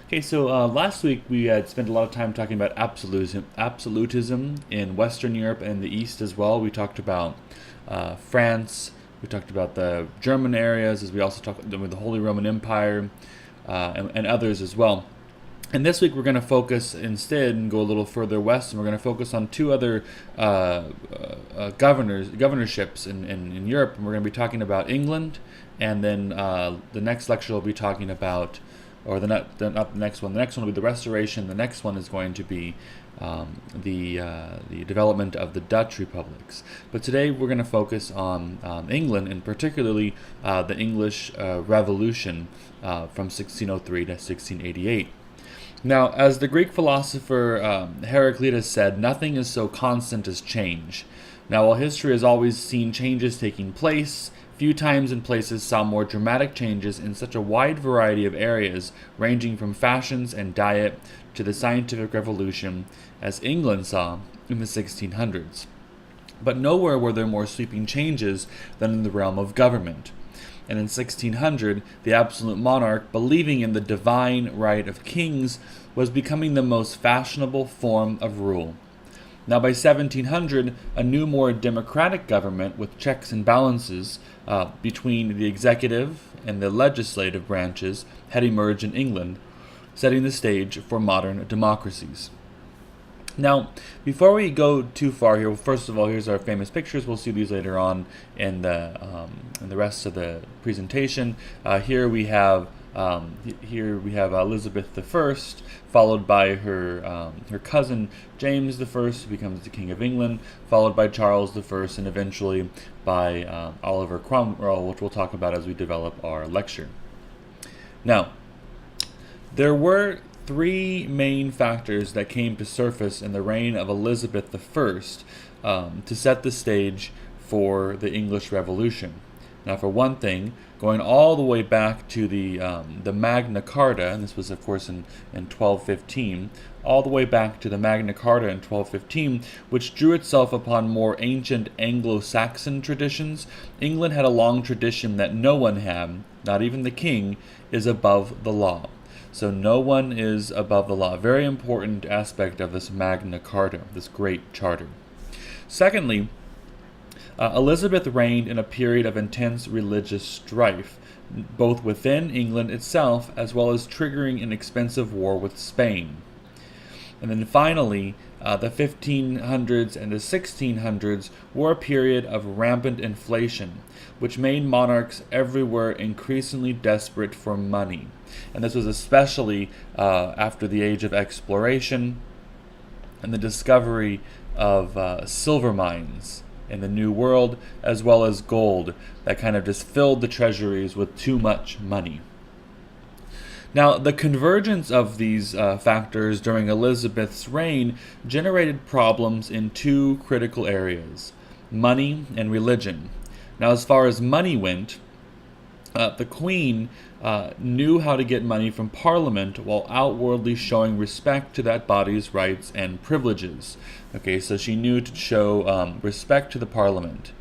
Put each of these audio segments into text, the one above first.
Okay, so last week we had spent a lot of time talking about absolutism in Western Europe and the East as well. We talked about France. We talked about the German areas, as we also talked with the Holy Roman Empire and others as well. And this week we're going to focus instead and go a little further west, and we're going to focus on two other governorships in Europe. And we're going to be talking about England, and then the next lecture will be talking about, or not the next one. The next one will be the Restoration. The next one is going to be the development of the Dutch republics. But today we're going to focus on England, and particularly the English Revolution from 1603 to 1688. Now, as the Greek philosopher Heraclitus said, nothing is so constant as change. Now, while history has always seen changes taking place, few times and places saw more dramatic changes in such a wide variety of areas, ranging from fashions and diet to the scientific revolution, as England saw in the 1600s. But nowhere were there more sweeping changes than in the realm of government. And in 1600, the absolute monarch, believing in the divine right of kings, was becoming the most fashionable form of rule. Now, by 1700, a new, more democratic government with checks and balances between the executive and the legislative branches had emerged in England, setting the stage for modern democracies. Now, before we go too far here, first of all, here's our famous pictures. We'll see these later on in the rest of the presentation. Here we have Elizabeth I, followed by her cousin James I, who becomes the King of England, followed by Charles I, and eventually by Oliver Cromwell, which we'll talk about as we develop our lecture. Now, there were three main factors that came to surface in the reign of Elizabeth I to set the stage for the English Revolution. Now, for one thing, going all the way back to the Magna Carta, and this was, of course, in 1215, all the way back to the Magna Carta in 1215, which drew itself upon more ancient Anglo-Saxon traditions, England had a long tradition that no one had, not even the king, is above the law. So no one is above the law. Very important aspect of this Magna Carta, this great charter. Secondly, Elizabeth reigned in a period of intense religious strife, both within England itself as well as triggering an expensive war with Spain. And then finally, the 1500s and the 1600s were a period of rampant inflation, which made monarchs everywhere increasingly desperate for money. And this was especially after the age of exploration and the discovery of silver mines in the New World, as well as gold that kind of just filled the treasuries with too much money. Now, the convergence of these factors during Elizabeth's reign generated problems in two critical areas: money and religion. Now, as far as money went, the Queen knew how to get money from Parliament while outwardly showing respect to that body's rights and privileges. Okay, so she knew to show respect to the Parliament,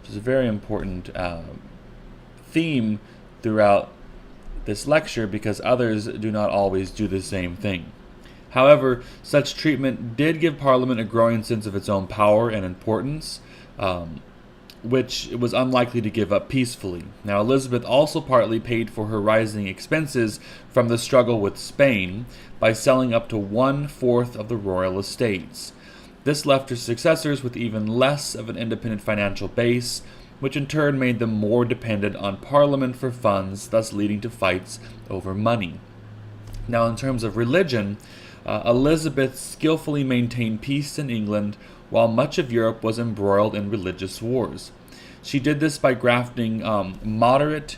which is a very important theme throughout this lecture, because others do not always do the same thing. However, such treatment did give Parliament a growing sense of its own power and importance, which it was unlikely to give up peacefully. Now, Elizabeth also partly paid for her rising expenses from the struggle with Spain by selling up to 1/4 of the royal estates. This left her successors with even less of an independent financial base, which in turn made them more dependent on Parliament for funds, thus leading to fights over money. Now, in terms of religion, Elizabeth skillfully maintained peace in England while much of Europe was embroiled in religious wars. She did this by grafting moderate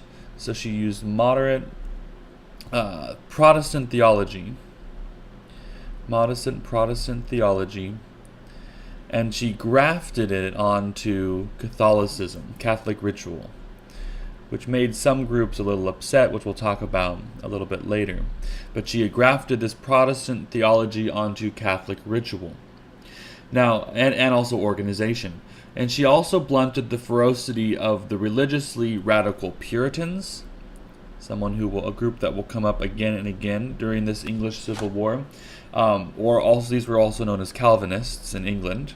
Protestant theology, and she grafted it onto Catholicism, Catholic ritual, which made some groups a little upset, which we'll talk about a little bit later. But she grafted this Protestant theology onto Catholic ritual. Now, and also organization. And she also blunted the ferocity of the religiously radical Puritans, a group that will come up again and again during this English Civil War. Or also, these were also known as Calvinists in England.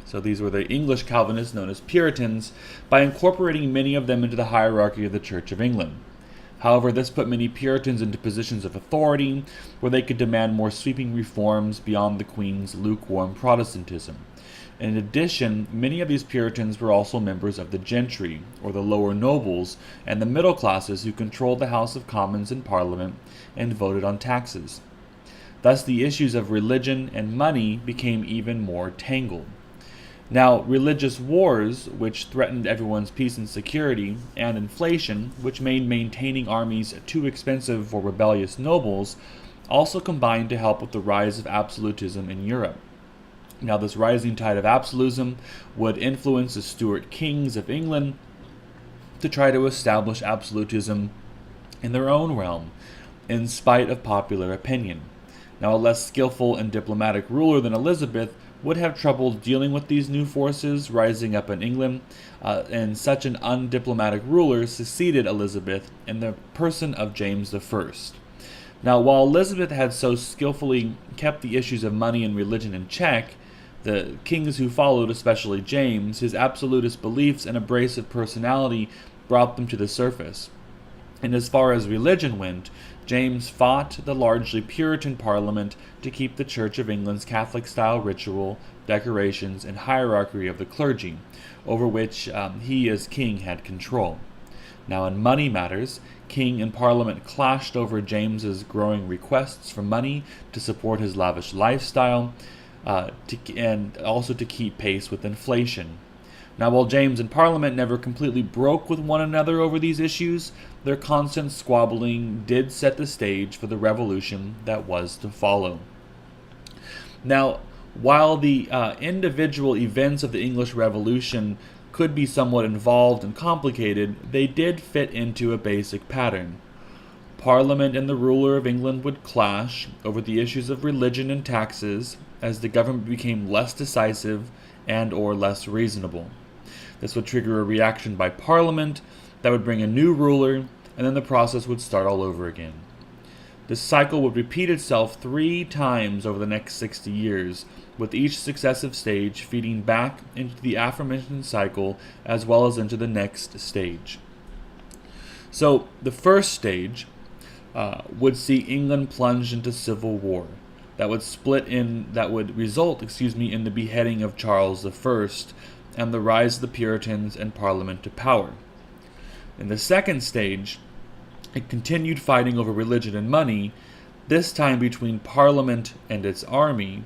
So these were the English Calvinists known as Puritans, by incorporating many of them into the hierarchy of the Church of England. However, this put many Puritans into positions of authority where they could demand more sweeping reforms beyond the Queen's lukewarm Protestantism. In addition, many of these Puritans were also members of the gentry, or the lower nobles, and the middle classes who controlled the House of Commons and Parliament and voted on taxes. Thus, the issues of religion and money became even more tangled. Now, religious wars, which threatened everyone's peace and security, and inflation, which made maintaining armies too expensive for rebellious nobles, also combined to help with the rise of absolutism in Europe. Now, this rising tide of absolutism would influence the Stuart kings of England to try to establish absolutism in their own realm, in spite of popular opinion. Now, a less skillful and diplomatic ruler than Elizabeth would have trouble dealing with these new forces rising up in England, and such an undiplomatic ruler succeeded Elizabeth in the person of James I. Now, while Elizabeth had so skillfully kept the issues of money and religion in check, the kings who followed, especially James, his absolutist beliefs and abrasive personality brought them to the surface. And as far as religion went, James fought the largely Puritan Parliament to keep the Church of England's Catholic-style ritual, decorations, and hierarchy of the clergy, over which he as king had control. Now, in money matters, king and Parliament clashed over James's growing requests for money to support his lavish lifestyle, and also to keep pace with inflation. Now, while James and Parliament never completely broke with one another over these issues, their constant squabbling did set the stage for the revolution that was to follow. Now, while the individual events of the English Revolution could be somewhat involved and complicated, they did fit into a basic pattern. Parliament and the ruler of England would clash over the issues of religion and taxes as the government became less decisive and or less reasonable. This would trigger a reaction by Parliament that would bring a new ruler, and then the process would start all over again. This cycle would repeat itself 3 times over the next 60 years, with each successive stage feeding back into the aforementioned cycle as well as into the next stage. So the first stage would see England plunged into civil war that would result in the beheading of Charles I and the rise of the Puritans and Parliament to power. In the second stage, it continued fighting over religion and money, this time between Parliament and its army,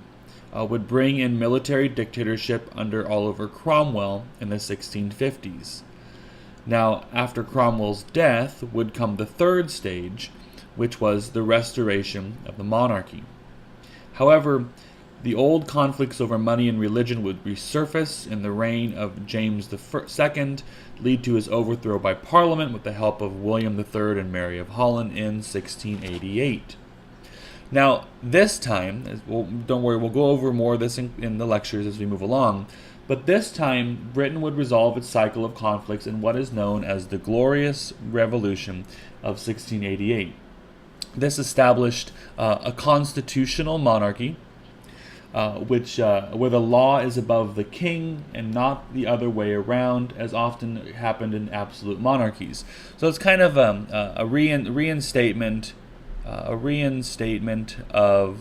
would bring in military dictatorship under Oliver Cromwell in the 1650s. Now, after Cromwell's death would come the third stage, which was the restoration of the monarchy. However, the old conflicts over money and religion would resurface in the reign of James II, lead to his overthrow by Parliament with the help of William III and Mary of Holland in 1688. Now, this time, don't worry, we'll go over more of this in the lectures as we move along, but this time, Britain would resolve its cycle of conflicts in what is known as the Glorious Revolution of 1688. This established a constitutional monarchy, where the law is above the king and not the other way around, as often happened in absolute monarchies. So it's kind of a reinstatement of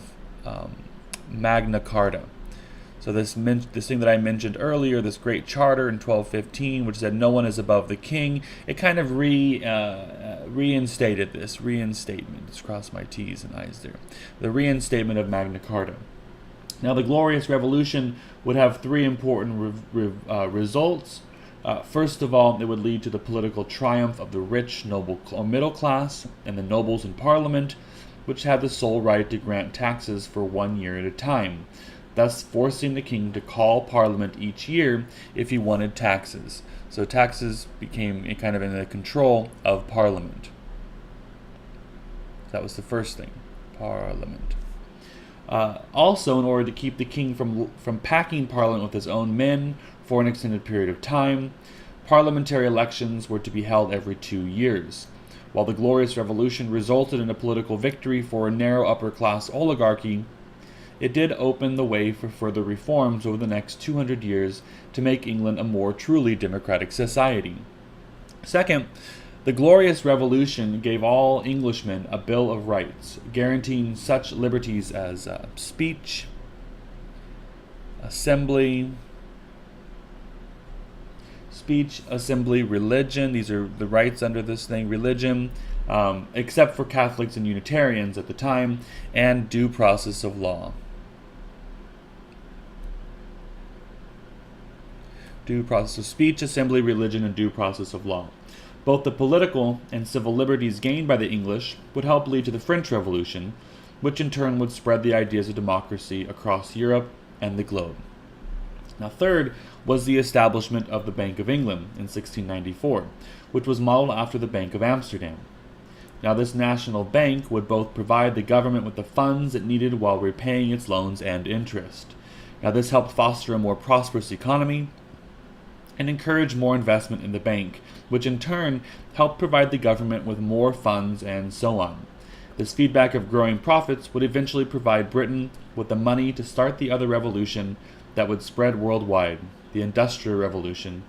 Magna Carta. So this thing that I mentioned earlier, this Great Charter in 1215, which said no one is above the king, it kind of reinstated this reinstatement. Just cross my T's and I's there. The reinstatement of Magna Carta. Now, the Glorious Revolution would have 3 important results. First of all, it would lead to the political triumph of the rich noble or middle class and the nobles in Parliament, which had the sole right to grant taxes for 1 year at a time, thus forcing the king to call Parliament each year if he wanted taxes. So taxes became kind of in the control of Parliament. That was the first thing, Parliament. Also, in order to keep the king from packing Parliament with his own men for an extended period of time, parliamentary elections were to be held every 2 years. While the Glorious Revolution resulted in a political victory for a narrow upper-class oligarchy, it did open the way for further reforms over the next 200 years to make England a more truly democratic society. Second, the Glorious Revolution gave all Englishmen a Bill of Rights, guaranteeing such liberties as speech, assembly, religion. These are the rights under this thing. Religion, except for Catholics and Unitarians at the time, and due process of law. Due process of speech, assembly, religion, and due process of law. Both the political and civil liberties gained by the English would help lead to the French Revolution, which in turn would spread the ideas of democracy across Europe and the globe. Now, third was the establishment of the Bank of England in 1694, which was modeled after the Bank of Amsterdam. Now, this national bank would both provide the government with the funds it needed while repaying its loans and interest. Now, this helped foster a more prosperous economy and encourage more investment in the bank, which in turn helped provide the government with more funds and so on. This feedback of growing profits would eventually provide Britain with the money to start the other revolution that would spread worldwide, the Industrial Revolution,